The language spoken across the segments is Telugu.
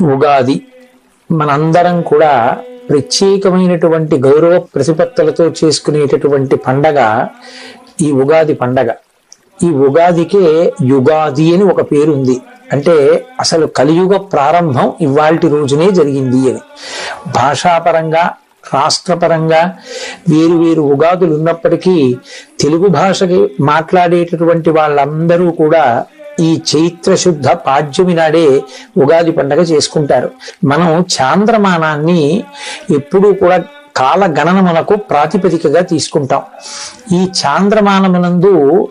ఉగాది మనందరం కూడా ప్రత్యేకమైనటువంటి గౌరవ ప్రతిపత్తులతో చేసుకునేటటువంటి పండగ ఈ ఉగాది పండగ. ఈ ఉగాదికే యుగాది అని ఒక పేరు ఉంది. అంటే అసలు కలియుగ ప్రారంభం ఇవాల్టి రోజునే జరిగింది అని. భాషాపరంగా రాష్ట్రపరంగా వేరు వేరు ఉగాదులు ఉన్నప్పటికీ తెలుగు భాషకి మాట్లాడేటటువంటి వాళ్ళందరూ కూడా ఈ చైత్ర శుద్ధ పాడ్యమి నాడే ఉగాది పండగ చేసుకుంటారు. మనం చాంద్రమానాన్ని ఎప్పుడూ కూడా కాల గణనమునకు ప్రాతిపదికగా తీసుకుంటాం. ఈ చాంద్రమానమునందు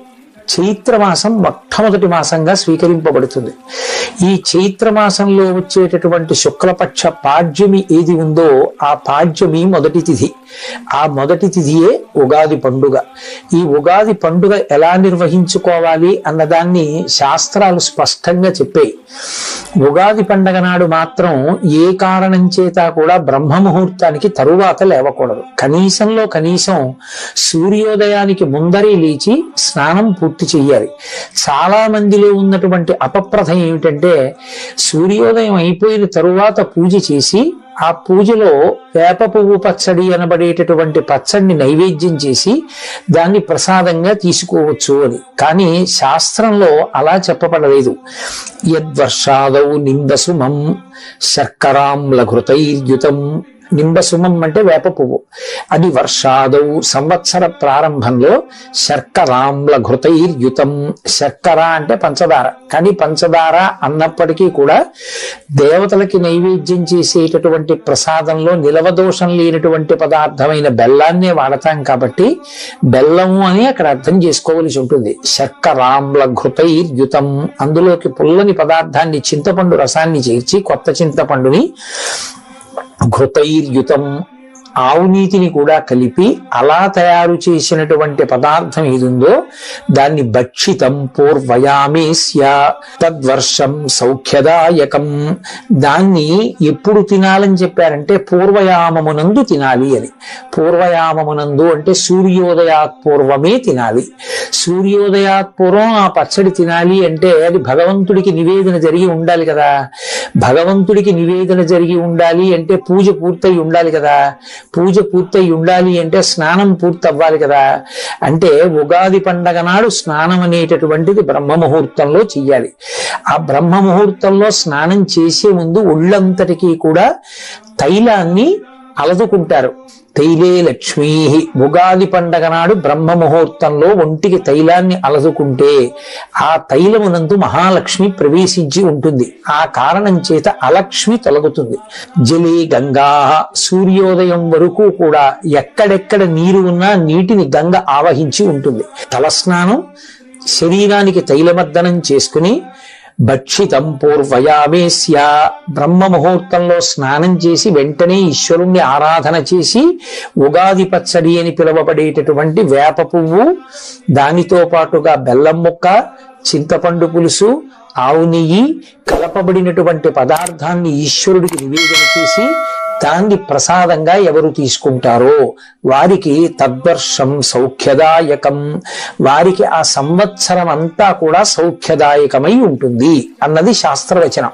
చైత్రమాసం మొట్టమొదటి మాసంగా స్వీకరింపబడుతుంది. ఈ చైత్రమాసంలో వచ్చేటటువంటి శుక్లపక్ష పాడ్యమి ఏది ఉందో ఆ పాడ్యమి మొదటి తిథి. ఆ మొదటి తిథియే ఉగాది పండుగ. ఈ ఉగాది పండుగ ఎలా నిర్వహించుకోవాలి అన్నదాన్ని శాస్త్రాలు స్పష్టంగా చెప్పాయి. ఉగాది పండగ నాడు మాత్రం ఏ కారణం చేత కూడా బ్రహ్మముహూర్తానికి తరువాత లేవకూడదు. కనీసంలో కనీసం సూర్యోదయానికి ముందరే లేచి స్నానం పూర్తి చెయ్యాలి. చాలా మందిలో ఉన్నటువంటి అపప్రథ ఏమిటంటే సూర్యోదయం అయిపోయిన తరువాత పూజ చేసి ఆ పూజలో వేప పువ్వు పచ్చడి అనబడేటటువంటి పచ్చడిని నైవేద్యం చేసి దాన్ని ప్రసాదంగా తీసుకోవచ్చు అని. కానీ శాస్త్రంలో అలా చెప్పబడలేదు. యద్వర్షాదౌ నింబసుమం శర్కరాంలఘృతైర్యుతం. నింబసుమం అంటే వేప పువ్వు. అది వర్షాదౌ సంవత్సర ప్రారంభంలో శర్కరాంల ఘృతైర్యుతం. శర్కర అంటే పంచదార. కానీ పంచదార అన్నప్పటికీ కూడా దేవతలకి నైవేద్యం చేసేటటువంటి ప్రసాదంలో నిలవదోషం లేనటువంటి పదార్థమైన బెల్లాన్నే వాడతాం కాబట్టి బెల్లము అని అక్కడ అర్థం చేసుకోవలసి ఉంటుంది. శర్కరాంల ఘృతైర్యుతం. అందులోకి పుల్లని పదార్థాన్ని చింతపండు రసాన్ని చేర్చి కొత్త చింతపండుని ఘృతైర్యుతం ఆవు నీతిని కూడా కలిపి అలా తయారు చేసినటువంటి పదార్థం ఏదుందో దాన్ని భక్షితం పూర్వయామేస్య తద్వర్షం సౌఖ్యదాయకం. దాన్ని ఎప్పుడు తినాలని చెప్పారంటే పూర్వయామమునందు తినాలి అని. పూర్వయామమునందు అంటే సూర్యోదయాత్ పూర్వమే తినాలి. సూర్యోదయాత్ పూర్వం ఆ పచ్చడి తినాలి అంటే అది భగవంతుడికి నివేదన జరిగి ఉండాలి కదా. భగవంతుడికి నివేదన జరిగి ఉండాలి అంటే పూజ పూర్తయి ఉండాలి కదా. పూజ పూర్తయి ఉండాలి అంటే స్నానం పూర్తి అవ్వాలి కదా. అంటే ఉగాది పండగ నాడు స్నానం అనేటటువంటిది బ్రహ్మముహూర్తంలో చెయ్యాలి. ఆ బ్రహ్మముహూర్తంలో స్నానం చేసే ముందు ఒళ్ళంతటికీ కూడా తైలాన్ని అలదుకుంటారు. తైలే లక్ష్మీ. ఉగాది పండగ నాడు బ్రహ్మ ముహూర్తంలో ఒంటికి తైలాన్ని అలదుకుంటే ఆ తైలమునందు మహాలక్ష్మి ప్రవేశించి ఉంటుంది. ఆ కారణం చేత అలక్ష్మి తొలగుతుంది. జలే గంగా. సూర్యోదయం వరకు కూడా ఎక్కడెక్కడ నీరు ఉన్నా నీటిని గంగ ఆవహించి ఉంటుంది. తలస్నానం శరీరానికి తైలమర్దనం చేసుకుని భక్షితం పూర్వయామేస్య. బ్రహ్మ ముహూర్తంలో స్నానం చేసి వెంటనే ఈశ్వరుణ్ణి ఆరాధన చేసి ఉగాది పచ్చడి అని పిలువబడేటటువంటి వేప పువ్వు, దానితో పాటుగా బెల్లం ముక్క, చింతపండు పులుసు, ఆవు నెయ్యి కలపబడినటువంటి పదార్థాన్ని ఈశ్వరుడికి నివేదన చేసి దాన్ని ప్రసాదంగా ఎవరు తీసుకుంటారో వారికి తద్వర్షం సౌఖ్యదాయకం. వారికి ఆ సంవత్సరం అంతా కూడా సౌఖ్యదాయకమై ఉంటుంది అన్నది శాస్త్రవచనం.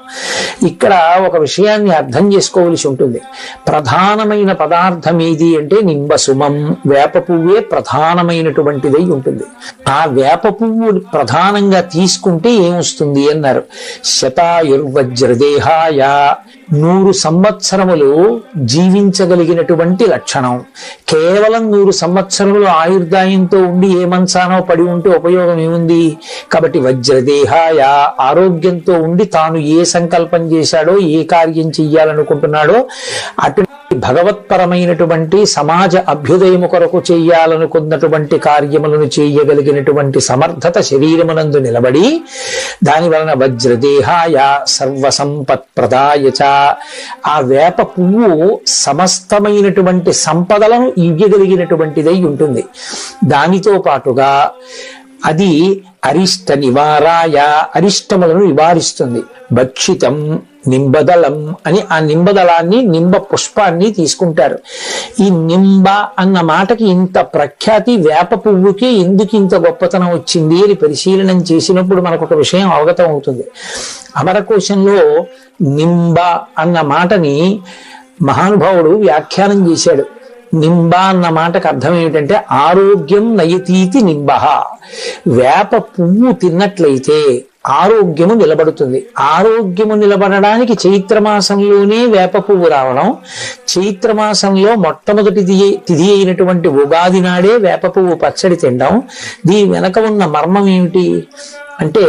ఇక్కడ ఒక విషయాన్ని అర్థం చేసుకోవలసి ఉంటుంది. ప్రధానమైన పదార్థం ఏది అంటే నింబసుమం. వేప పువ్వే ప్రధానమైనటువంటిదై ఉంటుంది. ఆ వేప పువ్వు ప్రధానంగా తీసుకుంటే ఏమొస్తుంది అన్నారు. శతాయుర్వజ్రదేహాయ. 100 సంవత్సరములు జీవించగలిగినటువంటి లక్షణం. కేవలం 100 సంవత్సరములు ఆయుర్దాయంతో ఉండి ఏ మంచానో పడి ఉంటే ఉపయోగం ఏముంది? కాబట్టి వజ్రదేహాయ. ఆరోగ్యంతో ఉండి తాను ఏ సంకల్పం చేశాడో ఏ కార్యం చెయ్యాలనుకుంటున్నాడో అటు భగవత్పరమైనటువంటి సమాజ అభ్యుదయము కొరకు చెయ్యాలనుకున్నటువంటి కార్యములను చేయగలిగినటువంటి సమర్థత శరీరమునందు నిలబడి దాని వలన వజ్రదేహాయ సర్వసంపత్ ప్రదాయచ. ఆ వేప పువ్వు సమస్తమైనటువంటి సంపదలను ఇవ్వగలిగినటువంటిదై ఉంటుంది. దానితో పాటుగా అది అరిష్ట నివారాయ. అరిష్టములను నివారిస్తుంది. భక్షితం నింబదళం అని ఆ నింబదళాన్ని నింబ పుష్పాన్ని తీసుకుంటారు. ఈ నింబ అన్న మాటకి ఇంత ప్రఖ్యాతి వేప పువ్వుకి ఎందుకు ఇంత గొప్పతనం వచ్చింది అని పరిశీలనం చేసినప్పుడు మనకు ఒక విషయం అవగతం అవుతుంది. అమరకోశంలో నింబ అన్న మాటని మహానుభావుడు వ్యాఖ్యానం చేశాడు. నింబ అన్న మాటకు అర్థం ఏమిటంటే ఆరోగ్యం నయతీతి నింబ. వేప పువ్వు తిన్నట్లయితే ఆరోగ్యము నిలబడుతుంది. ఆరోగ్యము నిలబడడానికి చైత్రమాసంలోనే వేప పువ్వు రావడం, చైత్రమాసంలో మొట్టమొదటి తిథి అయినటువంటి ఉగాది నాడే వేప పువ్వు పచ్చడి తినడం, దీని వెనక ఉన్న మర్మం ఏమిటి అంటే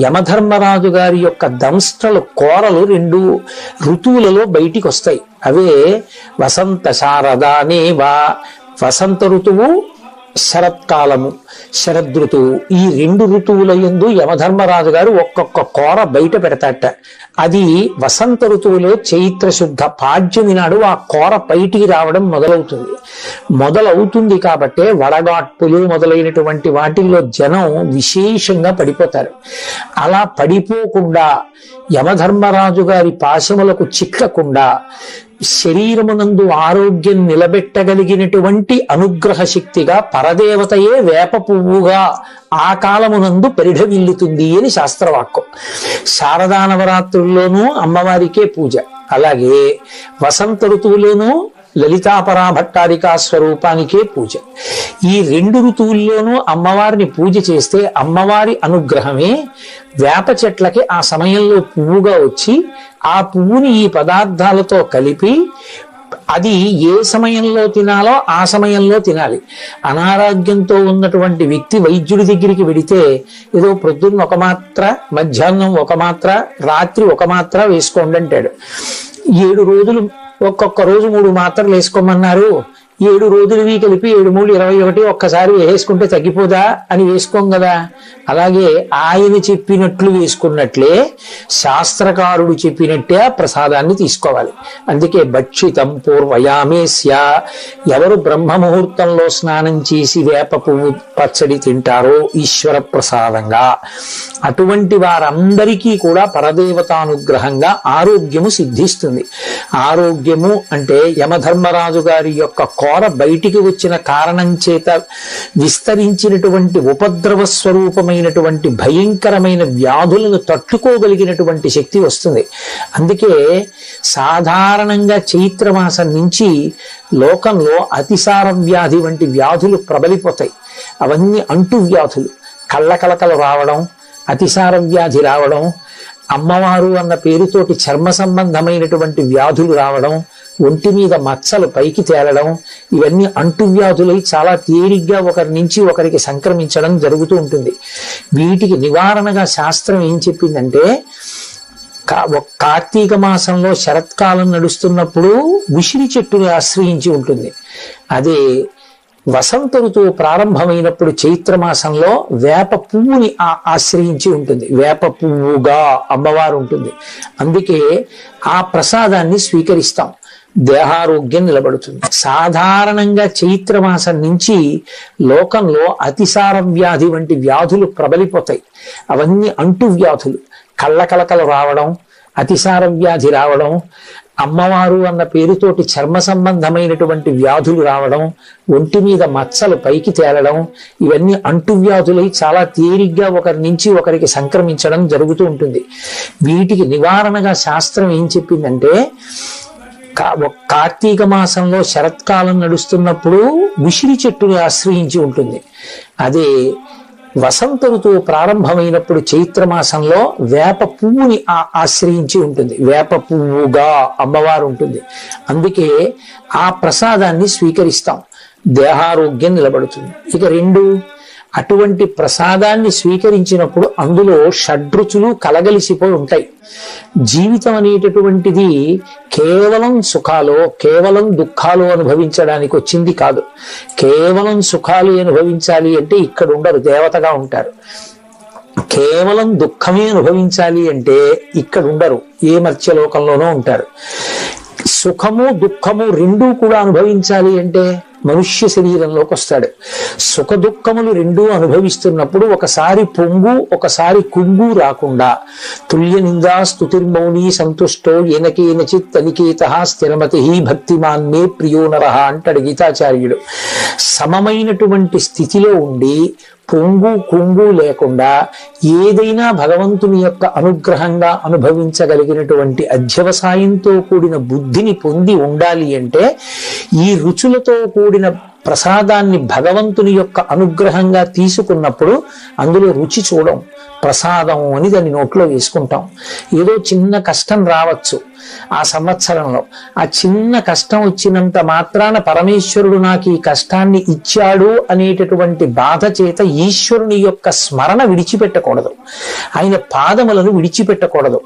యమధర్మరాజు గారి యొక్క దంష్ట్రలు కోరలు 2 ఋతువులలో బయటికి వస్తాయి. అవే వసంత శారదానేవా, వసంత ఋతువు, శరత్కాలము, శరదృతువు. ఈ 2 ఋతువుల యందు యమధర్మరాజు గారు ఒక్కొక్క కోర బయట పెడతాట. అది వసంత ఋతువులో చైత్ర శుద్ధ పాడ్యమి నాడు ఆ కోర బయటికి రావడం మొదలవుతుంది కాబట్టే వడగాట్పులు మొదలైనటువంటి వాటిల్లో జనం విశేషంగా పడిపోతారు. అలా పడిపోకుండా యమధర్మరాజు గారి పాశములకు చిక్కకుండా శరీరమునందు ఆరోగ్యం నిలబెట్టగలిగినటువంటి అనుగ్రహ శక్తిగా పరదేవతయే వేప పువ్వుగా ఆ కాలమునందు పరిఢవిల్లుతుంది అని శాస్త్రవాక్యం. శారదా నవరాత్రుల్లోనూ అమ్మవారికే పూజ, అలాగే వసంత ఋతువులోనూ లలితాపరా భట్టారికా స్వరూపానికే పూజ. ఈ 2 ఋతువుల్లోనూ అమ్మవారిని పూజ చేస్తే అమ్మవారి అనుగ్రహమే వేప చెట్లకి ఆ సమయంలో పువ్వుగా వచ్చి ఆ పువ్వుని ఈ పదార్థాలతో కలిపి అది ఏ సమయంలో తినాలో ఆ సమయంలో తినాలి. అనారోగ్యంతో ఉన్నటువంటి వ్యక్తి వైద్యుడి దగ్గరికి వెడితే ఏదో ప్రొద్దున్న 1 మాత్ర, మధ్యాహ్నం 1 మాత్ర, రాత్రి 1 మాత్ర వేసుకోండి అంటాడు. 7 రోజులు ఒక్కొక్క రోజు 3 మాత్రలు వేసుకోమన్నారు. 7 రోజులవి కలిపి 7 3 21 ఒక్కసారి వేసుకుంటే తగ్గిపోదా అని వేసుకోం కదా. అలాగే ఆయన చెప్పినట్లు వేసుకున్నట్లే శాస్త్రకారుడు చెప్పినట్టే ఆ ప్రసాదాన్ని తీసుకోవాలి. అందుకే భక్షితం పూర్వయామేస్య, ఎవరు బ్రహ్మ ముహూర్తంలో స్నానం చేసి వేప పువ్వు పచ్చడి తింటారో ఈశ్వర ప్రసాదంగా, అటువంటి వారందరికీ కూడా పరదేవతానుగ్రహంగా ఆరోగ్యము సిద్ధిస్తుంది. ఆరోగ్యము అంటే యమధర్మరాజు గారి యొక్క కోర బయటికి వచ్చిన కారణం చేత విస్తరించినటువంటి ఉపద్రవ స్వరూపమైనటువంటి భయంకరమైన వ్యాధులను తట్టుకోగలిగినటువంటి శక్తి వస్తుంది. అందుకే సాధారణంగా చైత్రమాసం నుంచి లోకంలో అతిసార వ్యాధి వంటి వ్యాధులు ప్రబలిపోతాయి. అవన్నీ అంటు వ్యాధులు, కళ్ళకలకలు రావడం, అతిసార వ్యాధి రావడం, అమ్మవారు అన్న పేరుతోటి చర్మ సంబంధమైనటువంటి వ్యాధులు రావడం, ఒంటి మీద మచ్చలు పైకి తేలడం, ఇవన్నీ అంటువ్యాధులై చాలా తేలిగ్గా ఒకరి నుంచి ఒకరికి సంక్రమించడం జరుగుతూ ఉంటుంది. వీటికి నివారణగా శాస్త్రం ఏం చెప్పిందంటే, కార్తీక మాసంలో శరత్కాలం నడుస్తున్నప్పుడు ఉసిరి చెట్టుని ఆశ్రయించి ఉంటుంది. అదే వసంత ఋతువు ప్రారంభమైనప్పుడు చైత్రమాసంలో వేప పువ్వుని ఆశ్రయించి ఉంటుంది. వేప పువ్వుగా అమ్మవారు ఉంటుంది. అందుకే ఆ ప్రసాదాన్ని స్వీకరిస్తాం, దేహారోగ్యం నిలబడుతుంది. సాధారణంగా చైత్రమాసం నుంచి లోకంలో అతిసార వ్యాధి వంటి వ్యాధులు ప్రబలిపోతాయి. అవన్నీ అంటు వ్యాధులు, కళ్ళకలకలు రావడం, అతిసార వ్యాధి రావడం, అమ్మవారు అన్న పేరుతోటి చర్మ సంబంధమైనటువంటి వ్యాధులు రావడం, ఒంటి మీద మచ్చలు పైకి తేలడం, ఇవన్నీ అంటువ్యాధులై చాలా తేలిగ్గా ఒకరి నుంచి ఒకరికి సంక్రమించడం జరుగుతూ ఉంటుంది. వీటికి నివారణగా శాస్త్రం ఏం చెప్పిందంటే, కార్తీక మాసంలో శరత్కాలం నడుస్తున్నప్పుడు ఉసిరి చెట్టుని ఆశ్రయించి ఉంటుంది. అదే వసంత ఋతువు ప్రారంభమైనప్పుడు చైత్రమాసంలో వేప పువ్వుని ఆశ్రయించి ఉంటుంది. వేప పువ్వుగా అమ్మవారు ఉంటుంది. అందుకే ఆ ప్రసాదాన్ని స్వీకరిస్తాం, దేహారోగ్యం నిలబడుతుంది. ఇక 2, అటువంటి ప్రసాదాన్ని స్వీకరించినప్పుడు అందులో షడ్రుచులు కలగలిసిపోయి ఉంటాయి. జీవితం అనేటటువంటిది కేవలం సుఖాలు, కేవలం దుఃఖాలు అనుభవించడానికి వచ్చింది కాదు. కేవలం సుఖాలు అనుభవించాలి అంటే ఇక్కడ ఉండరు, దేవతగా ఉంటారు. కేవలం దుఃఖమే అనుభవించాలి అంటే ఇక్కడ ఉండరు, ఏ మర్త్యలోకంలోనూ ఉంటారు. సుఖము దుఃఖము 2 కూడా అనుభవించాలి అంటే మనుష్య శరీరంలోకి వస్తాడు. సుఖ దుఃఖములు రెండూ అనుభవిస్తున్నప్పుడు ఒకసారి పొంగు ఒకసారి కుంగు రాకుండా తుల్య నిందా స్తుతిర్మౌని సంతుష్టో ఏనకేనచిత్ అనికేత స్థిరమతి భక్తిమాన్ మే ప్రియో నరః అంటాడు గీతాచార్యుడు. సమమైనటువంటి స్థితిలో ఉండి పొంగు కుంగు లేకుండా ఏదైనా భగవంతుని యొక్క అనుగ్రహంగా అనుభవించగలిగినటువంటి అధ్యవసాయంతో కూడిన బుద్ధిని పొంది ఉండాలి అంటే ఈ రుచులతో కూడిన ప్రసాదాన్ని భగవంతుని యొక్క అనుగ్రహంగా తీసుకున్నప్పుడు అందులో రుచి చూడం, ప్రసాదం అని దాన్ని నోట్లో వేసుకుంటాం. ఏదో చిన్న కష్టం రావచ్చు ఆ సంవత్సరంలో, ఆ చిన్న కష్టం వచ్చినంత మాత్రాన పరమేశ్వరుడు నాకు ఈ కష్టాన్ని ఇచ్చాడు అనేటటువంటి బాధ చేత ఈశ్వరుని యొక్క స్మరణ విడిచిపెట్టకూడదు, ఆయన పాదములను విడిచిపెట్టకూడదు.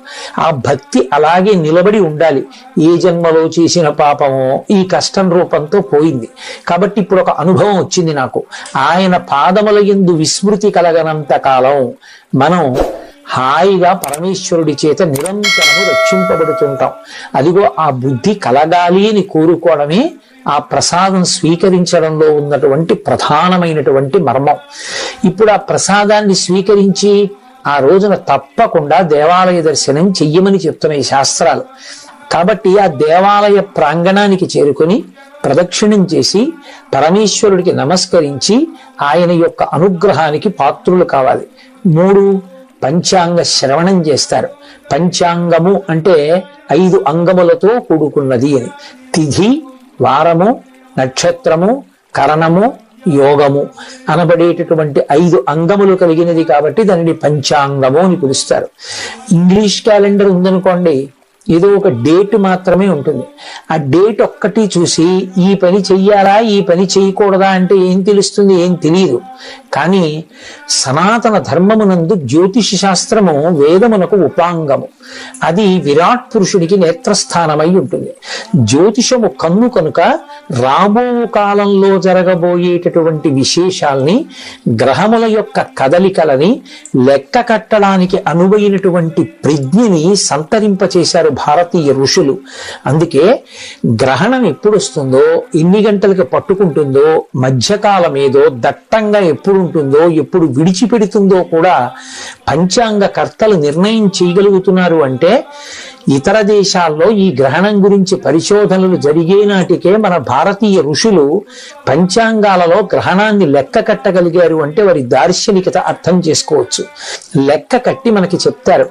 ఆ భక్తి అలాగే నిలబడి ఉండాలి. ఏ జన్మలో చేసిన పాపమో ఈ కష్టం రూపంతో పోయింది కాబట్టి ఇప్పుడు ఒక అనుభవం వచ్చింది నాకు, ఆయన పాదముల యందు విస్మృతి కలగనంత కాలం మనం హాయిగా పరమేశ్వరుడి చేత నిరంతరము రక్షింపబడుతుంటాం. అదిగో ఆ బుద్ధి కలగాలి అని కోరుకోవడమే ఆ ప్రసాదం స్వీకరించడంలో ఉన్నటువంటి ప్రధానమైనటువంటి మర్మం. ఇప్పుడు ఆ ప్రసాదాన్ని స్వీకరించి ఆ రోజున తప్పకుండా దేవాలయ దర్శనం చెయ్యమని చెప్తున్నాయి శాస్త్రాలు. కాబట్టి ఆ దేవాలయ ప్రాంగణానికి చేరుకొని ప్రదక్షిణం చేసి పరమేశ్వరుడికి నమస్కరించి ఆయన యొక్క అనుగ్రహానికి పాత్రులు కావాలి. 3 పంచాంగ శ్రవణం చేస్తారు. పంచాంగము అంటే 5 అంగములతో కూడుకున్నది అని. తిథి, వారము, నక్షత్రము, కరణము, యోగము అనబడేటటువంటి 5 అంగములు కలిగినది కాబట్టి దానిని పంచాంగము అని పిలుస్తారు. ఇంగ్లీష్ క్యాలెండర్ ఉందనుకోండి, ఏదో ఒక డేట్ మాత్రమే ఉంటుంది. ఆ డేట్ ఒక్కటి చూసి ఈ పని చెయ్యాలా ఈ పని చేయకూడదా అంటే ఏం తెలుస్తుంది? ఏం తెలియదు. కానీ సనాతన ధర్మమునందు జ్యోతిష శాస్త్రము వేదమునకు ఉపాంగము. అది విరాట్ పురుషుడికి నేత్రస్థానమై ఉంటుంది. జ్యోతిషము కన్ను కనుక రాబో కాలంలో జరగబోయేటటువంటి విశేషాల్ని, గ్రహముల యొక్క కదలికలని లెక్క కట్టడానికి అనువైనటువంటి ప్రజ్ఞని సంతరింపచేశారు భారతీయ ఋషులు. అందుకే గ్రహణం ఎప్పుడు వస్తుందో, ఎన్ని గంటలకి పట్టుకుంటుందో, మధ్యకాలం ఏదో, దట్టంగా ఎప్పుడు ఉంటుందో, ఎప్పుడు విడిచిపెడుతుందో కూడా పంచాంగ కర్తలు నిర్ణయం చేయగలుగుతున్నారు. అంటే ఇతర దేశాల్లో ఈ గ్రహణం గురించి పరిశోధనలు జరిగే నాటికే మన భారతీయ ఋషులు పంచాంగాలలో గ్రహణాన్ని లెక్క కట్టగలిగారు అంటే వారి దార్శనికత అర్థం చేసుకోవచ్చు. లెక్క కట్టి మనకి చెప్తారు.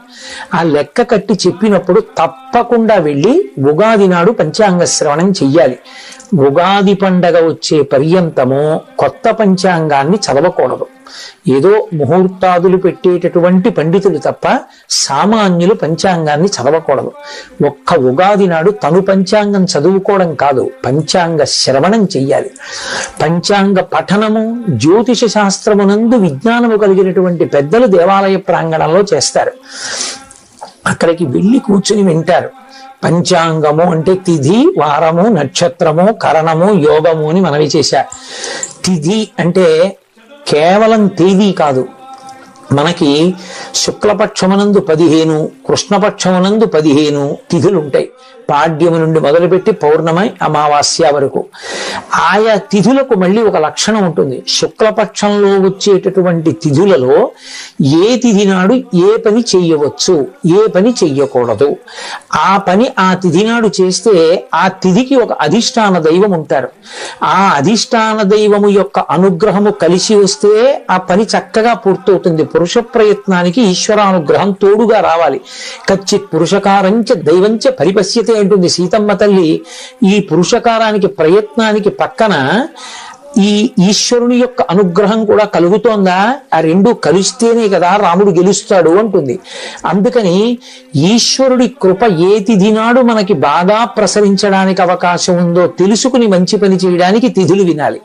ఆ లెక్క కట్టి చెప్పినప్పుడు తప్పకుండా వెళ్ళి ఉగాది నాడు పంచాంగ శ్రవణం చెయ్యాలి. ఉగాది పండగ వచ్చే పర్యంతము కొత్త పంచాంగాన్ని చదవకూడదు. ఏదో ముహూర్తాదులు పెట్టేటటువంటి పండితులు తప్ప సామాన్యులు పంచాంగాన్ని చదవకూడదు. ఒక్క ఉగాది నాడు తను పంచాంగం చదువుకోవడం కాదు, పంచాంగ శ్రవణం చెయ్యాలి. పంచాంగ పఠనము జ్యోతిష శాస్త్రమునందు విజ్ఞానము కలిగినటువంటి పెద్దలు దేవాలయ ప్రాంగణంలో చేస్తారు. అక్కడికి వెళ్ళి కూర్చుని వింటారు. పంచాంగము అంటే తిథి, వారము, నక్షత్రము, కరణము, యోగము అని మనవి చేశారు. తిథి అంటే కేవలం తేదీ కాదు. మనకి శుక్లపక్షమునందు 15, కృష్ణపక్షమునందు 15 తిథులుంటాయి. పాడ్యము నుండి మొదలుపెట్టి పౌర్ణమి, అమావాస్య వరకు. ఆయా తిథులకు మళ్ళీ ఒక లక్షణం ఉంటుంది. శుక్లపక్షంలో వచ్చేటటువంటి తిథులలో ఏ తిథి నాడు ఏ పని చెయ్యవచ్చు, ఏ పని చెయ్యకూడదు. ఆ పని ఆ తిథి నాడు చేస్తే ఆ తిథికి ఒక అధిష్టాన దైవం ఉంటారు. ఆ అధిష్టాన దైవము యొక్క అనుగ్రహము కలిసి వస్తే ఆ పని చక్కగా పూర్తవుతుంది. పురుష ప్రయత్నానికి ఈశ్వరానుగ్రహం తోడుగా రావాలి. కచ్చిత్ పురుషకారంచ దైవంచ పరిపశ్యతే అంటుంది సీతమ్మ తల్లి. ఈ పురుషకారానికి ప్రయత్నానికి పక్కన ఈ ఈశ్వరుని యొక్క అనుగ్రహం కూడా కలుగుతోందా? ఆ రెండు కలిస్తేనే కదా రాముడు గెలుస్తాడు అంటుంది. అందుకని ఈశ్వరుడి కృప ఏ తిథి నాడు మనకి బాగా ప్రసరించడానికి అవకాశం ఉందో తెలుసుకుని మంచి పని చేయడానికి తిథులు వినాలి.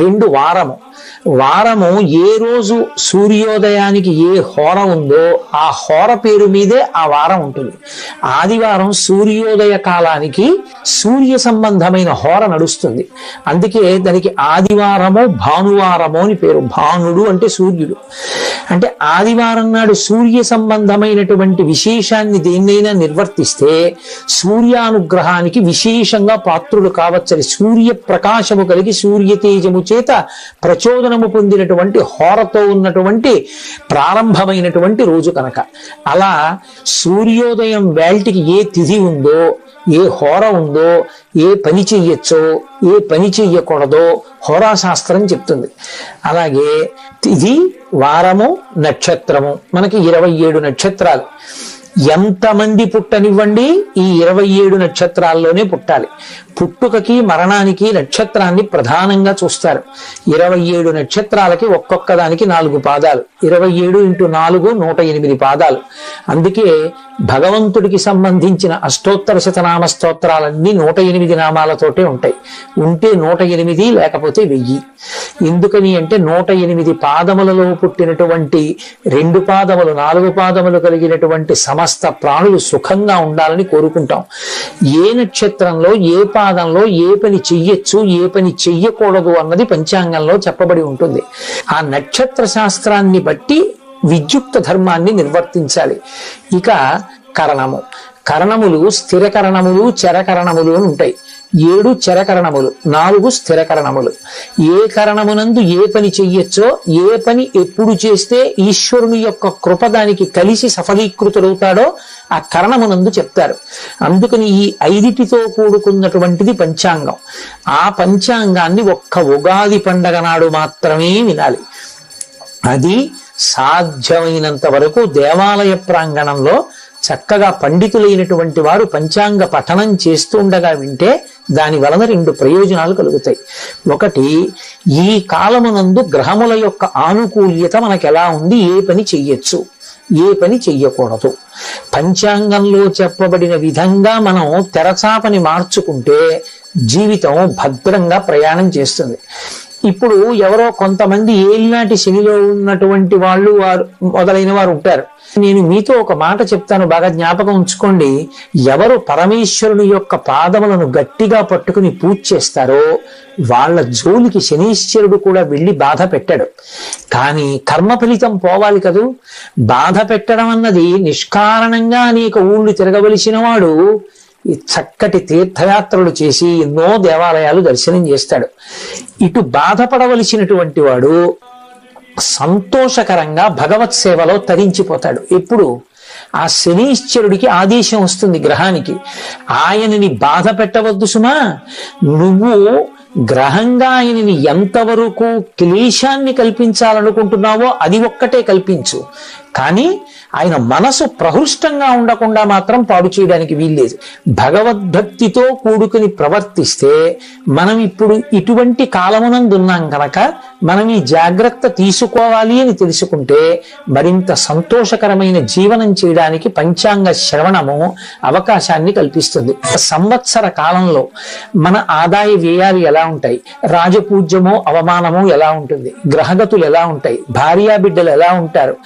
2 వారము. వారము ఏ రోజు సూర్యోదయానికి ఏ హోర ఉందో ఆ హోర పేరు మీదే ఆ వారం ఉంటుంది. ఆదివారం సూర్యోదయ కాలానికి సూర్య సంబంధమైన హోర నడుస్తుంది. అందుకే దానికి ఆదివారము భానువారము అని పేరు. భానుడు అంటే సూర్యుడు. అంటే ఆదివారం నాడు సూర్య సంబంధమైనటువంటి విశేషాన్ని దేన్నైనా నిర్వర్తిస్తే సూర్యానుగ్రహానికి విశేషంగా పాత్రులు కావచ్చని, సూర్య ప్రకాశము కలిగి సూర్య తేజము చేత ప్రచోదనము పొందినటువంటి హోరతో ఉన్నటువంటి ప్రారంభమైనటువంటి రోజు కనుక. అలా సూర్యోదయం వేల్టికి ఏ తిథి ఉందో, ఏ హోర ఉందో, ఏ పని చెయ్యొచ్చో ఏ పని చెయ్యకూడదో హోరాశాస్త్రం చెప్తుంది. అలాగే తిథి, వారము, నక్షత్రము, మనకి 27 నక్షత్రాలు. ఎంతమంది పుట్టనివ్వండి ఈ 27 నక్షత్రాల్లోనే పుట్టాలి. పుట్టుకకి మరణానికి నక్షత్రాన్ని ప్రధానంగా చూస్తారు. 27 నక్షత్రాలకి ఒక్కొక్క దానికి 4 పాదాలు. 27 × 4 108 పాదాలు. అందుకే భగవంతుడికి సంబంధించిన అష్టోత్తర శతనామ స్తోత్రాలన్నీ 108 నామాలతోటే ఉంటాయి. ఉంటే 108, లేకపోతే 1000. ఎందుకని అంటే 108 పాదములలో పుట్టినటువంటి 2 పాదములు 4 పాదములు కలిగినటువంటి సమస్త ప్రాణులు సుఖంగా ఉండాలని కోరుకుంటాం. ఏ నక్షత్రంలో ఏ పాదంలో ఏ పని చెయ్యొచ్చు ఏ పని చెయ్యకూడదు అన్నది పంచాంగంలో చెప్పబడి ఉంటుంది. ఆ నక్షత్ర శాస్త్రాన్ని బట్టి విద్యుక్త ధర్మాన్ని నిర్వర్తించాలి. ఇక కరణము. కరణములు స్థిర కరణములు చరకరణములు అని ఉంటాయి. 7 చరకరణములు, 4 స్థిర కరణములు. ఏ కరణమునందు ఏ పని చెయ్యొచ్చో, ఏ పని ఎప్పుడు చేస్తే ఈశ్వరుని యొక్క కృప దానికి కలిసి సఫలీకృతుడవుతాడో ఆ కరణమునందు చెప్తారు. అందుకని ఈ 5టితో కూడుకున్నటువంటిది పంచాంగం. ఆ పంచాంగాన్ని ఒక్క ఉగాది పండగ నాడు మాత్రమే వినాలి. అది సాధ్యమైనంత వరకు దేవాలయ ప్రాంగణంలో చక్కగా పండితులైనటువంటి వారు పంచాంగ పఠనం చేస్తుండగా వింటే దాని వలన 2 ప్రయోజనాలు కలుగుతాయి. ఒకటి, ఈ కాలమునందు గ్రహముల యొక్క ఆనుకూల్యత మనకు ఎలా ఉంది, ఏ పని చెయ్యొచ్చు ఏ పని చెయ్యకూడదు. పంచాంగంలో చెప్పబడిన విధంగా మనం తెరచాపని మార్చుకుంటే జీవితం భద్రంగా ప్రయాణం చేస్తుంది. ఇప్పుడు ఎవరో కొంతమంది ఏలినాటి శనిలో ఉన్నటువంటి వాళ్ళు మొదలైన వారు ఉంటారు. నేను మీతో ఒక మాట చెప్తాను, బాగా జ్ఞాపకం ఉంచుకోండి. ఎవరు పరమేశ్వరుని యొక్క పాదములను గట్టిగా పట్టుకుని పూజ చేస్తారో వాళ్ళ జోలికి శనీశ్వరుడు కూడా వెళ్ళి బాధ పెట్టాడు. కానీ కర్మ ఫలితం పోవాలి కదూ. బాధ పెట్టడం అన్నది నిష్కారణంగా అనేక ఊళ్ళు తిరగవలసిన వాడు ఈ చక్కటి తీర్థయాత్రలు చేసి ఎన్నో దేవాలయాలు దర్శనం చేస్తాడు. ఇటు బాధపడవలసినటువంటి వాడు సంతోషకరంగా భగవత్ సేవలో తరించిపోతాడు. ఎప్పుడు ఆ శనీశ్వరుడికి ఆదేశం వస్తుంది గ్రహానికి, ఆయనని బాధ పెట్టవద్దు సుమా, నువ్వు గ్రహంగా ఆయనని ఎంతవరకు క్లేశాన్ని కల్పించాలనుకుంటున్నావో అది ఒక్కటే కల్పించు, కానీ ఆయన మనసు ప్రహృష్టంగా ఉండకుండా మాత్రం పాడు చేయడానికి వీల్లేదు. భగవద్భక్తితో కూడుకుని ప్రవర్తిస్తే మనం ఇప్పుడు ఇటువంటి కాలమునందున్నాం కనుక మనం ఈ జాగ్రత్త తీసుకోవాలి అని తెలుసుకుంటే మరింత సంతోషకరమైన జీవనం చేయడానికి పంచాంగ శ్రవణము అవకాశాన్ని కల్పిస్తుంది. సంవత్సర కాలంలో మన ఆదాయ వ్యయాలు ఎలా ఉంటాయి, రాజపూజ్యమో అవమానమో ఎలా ఉంటుంది, గ్రహగతులు ఎలా ఉంటాయి, భార్యాబిడ్డలు ఎలా ఉంటారు,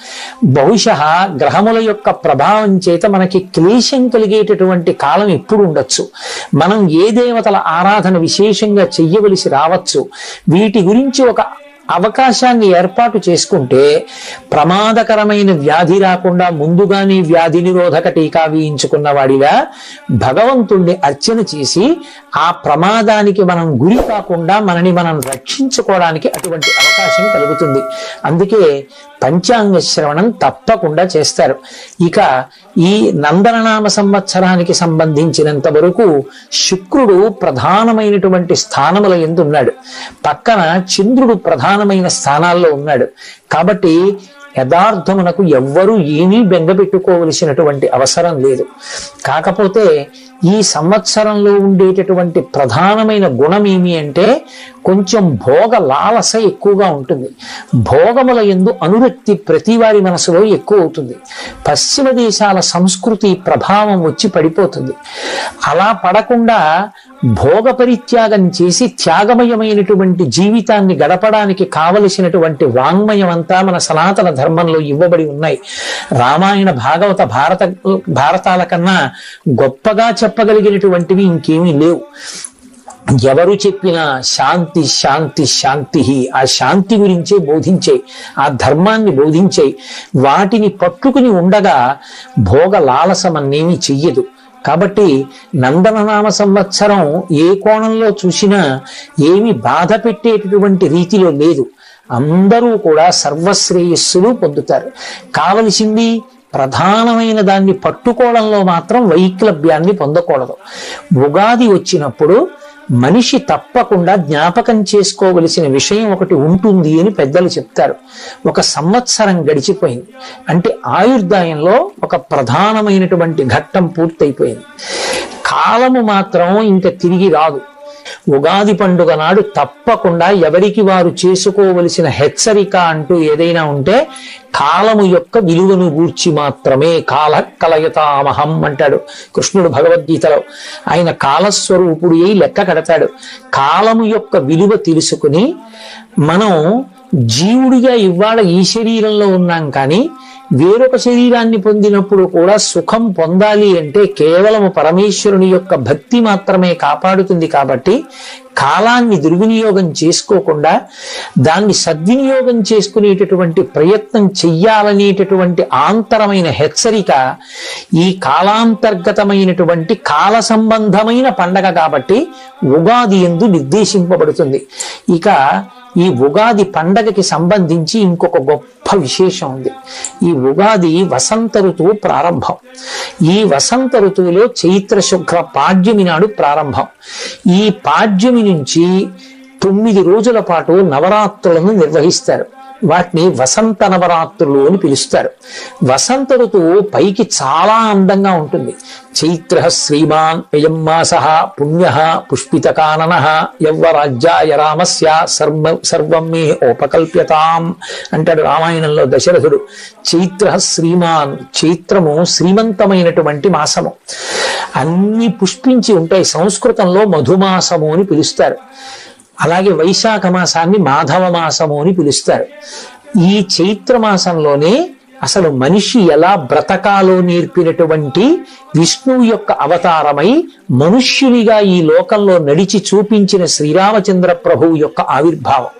బహుశः గ్రహముల యొక్క ప్రభావం చేత మనకి క్లేశం కలిగేటటువంటి కాలం ఎప్పుడు ఉండొచ్చు, మనం ఏ దేవతల ఆరాధన విశేషంగా చెయ్యవలసి రావచ్చు, వీటి గురించి ఒక అవకాశాన్ని ఏర్పాటు చేసుకుంటే ప్రమాదకరమైన వ్యాధి రాకుండా ముందుగానే వ్యాధి నిరోధక టీకా వేయించుకున్న వాడిగా భగవంతుణ్ణి అర్చన చేసి ఆ ప్రమాదానికి మనం గురి కాకుండా మనని మనం రక్షించుకోవడానికి అటువంటి అవకాశం కలుగుతుంది. అందుకే పంచాంగ శ్రవణం తప్పకుండా చేస్తారు. ఇక ఈ నందననామ సంవత్సరానికి సంబంధించినంత వరకు శుక్రుడు ప్రధానమైనటువంటి స్థానముల యందు ఉన్నాడు, పక్కన చంద్రుడు ప్రధానమైన స్థానాల్లో ఉన్నాడు. కాబట్టి యథార్థమునకు ఎవ్వరూ ఏమీ బెంగపెట్టుకోవలసినటువంటి అవసరం లేదు. కాకపోతే ఈ సంవత్సరంలో ఉండేటటువంటి ప్రధానమైన గుణం ఏమి అంటే కొంచెం భోగ లాలస ఎక్కువగా ఉంటుంది. భోగముల యందు అనురక్తి ప్రతి వారి మనసులో ఎక్కువ అవుతుంది. పశ్చిమ దేశాల సంస్కృతి ప్రభావం వచ్చి పడిపోతుంది. అలా పడకుండా భోగ పరిత్యాగం చేసి త్యాగమయమైనటువంటి జీవితాన్ని గడపడానికి కావలసినటువంటి వాంగ్మయం అంతా మన సనాతన ధర్మంలో ఇవ్వబడి ఉన్నాయి. రామాయణ భారతాల కన్నా గొప్పగా చెప్పగలిగినటువంటివి ఇంకేమీ లేవు. ఎవరు చెప్పినా శాంతి శాంతి శాంతి, ఆ శాంతి గురించే బోధించే, ఆ ధర్మాన్ని బోధించే. వాటిని పట్టుకుని ఉండగా భోగ లాలసమన్నేమీ చెయ్యదు. కాబట్టి నందననామ సంవత్సరం ఏ కోణంలో చూసినా ఏమి బాధ పెట్టేటటువంటి రీతిలో లేదు. అందరూ కూడా సర్వశ్రేయస్సులు పొందుతారు. కావలసింది ప్రధానమైన దాన్ని పట్టుకోవడంలో మాత్రం వైక్లభ్యాన్ని పొందకూడదు. ఉగాది వచ్చినప్పుడు మనిషి తప్పకుండా జ్ఞాపకం చేసుకోవలసిన విషయం ఒకటి ఉంటుంది అని పెద్దలు చెప్తారు. ఒక సంవత్సరం గడిచిపోయింది అంటే ఆయుర్దాయంలో ఒక ప్రధానమైనటువంటి ఘట్టం పూర్తయిపోయింది. కాలము మాత్రం ఇంకా తిరిగి రాదు. ఉగాది పండుగ నాడు తప్పకుండా ఎవరికి వారు చేసుకోవలసిన హెచ్చరిక అంటూ ఏదైనా ఉంటే కాలము యొక్క విలువను గూర్చి మాత్రమే. కాల కలయతామహం అంటాడు కృష్ణుడు భగవద్గీతలో. ఆయన కాలస్వరూపుడు అయి లెక్క కడతాడు. కాలము యొక్క విలువ తెలుసుకుని మనం జీవుడిగా ఇవాళ ఈ శరీరంలో ఉన్నాం, కానీ వేరొక శరీరాన్ని పొందినప్పుడు కూడా సుఖం పొందాలి అంటే కేవలము పరమేశ్వరుని యొక్క భక్తి మాత్రమే కాపాడుతుంది. కాబట్టి కాలాన్ని దుర్వినియోగం చేసుకోకుండా దాన్ని సద్వినియోగం చేసుకునేటటువంటి ప్రయత్నం చెయ్యాలనేటటువంటి ఆంతరమైన హెచ్చరిక ఈ కాలాంతర్గతమైనటువంటి కాల సంబంధమైన పండగ కాబట్టి ఉగాది యందు నిర్దేశింపబడుతుంది. ఇక ఈ ఉగాది పండగకి సంబంధించి ఇంకొక గొప్ప విశేషం ఉంది. ఈ ఉగాది వసంత ఋతువు ప్రారంభం. ఈ వసంత ఋతువులో చైత్ర శుక్ల పాడ్యమి నాడు ప్రారంభం. ఈ పాడ్యమి నుంచి 9 రోజుల పాటు నవరాత్రులను నిర్వహిస్తారు. వాటిని వసంత నవరాత్రులు అని పిలుస్తారు. వసంత ఋతువు పైకి చాలా అందంగా ఉంటుంది. చైత్ర శ్రీమాన్ అయం మాసః పుణ్యః పుష్పితకాననః యవ్వరాజ్యాయ రామస్య సర్వం మే ఉపకల్ప్యతాం అంటాడు రామాయణంలో దశరథుడు. చైత్ర శ్రీమాన్, చైత్రము శ్రీమంతమైనటువంటి మాసము. అన్ని పుష్పించి ఉంటాయి. సంస్కృతంలో మధుమాసము అని పిలుస్తారు. అలాగే వైశాఖ మాసాన్ని మాధవ మాసము అని పిలుస్తారు. ఈ చైత్ర మాసంలోనే అసలు మనిషి ఎలా బ్రతకాలో నేర్పినటువంటి విష్ణువు యొక్క అవతారమై మనుష్యునిగా ఈ లోకంలో నడిచి చూపించిన శ్రీరామచంద్ర ప్రభువు యొక్క ఆవిర్భావం.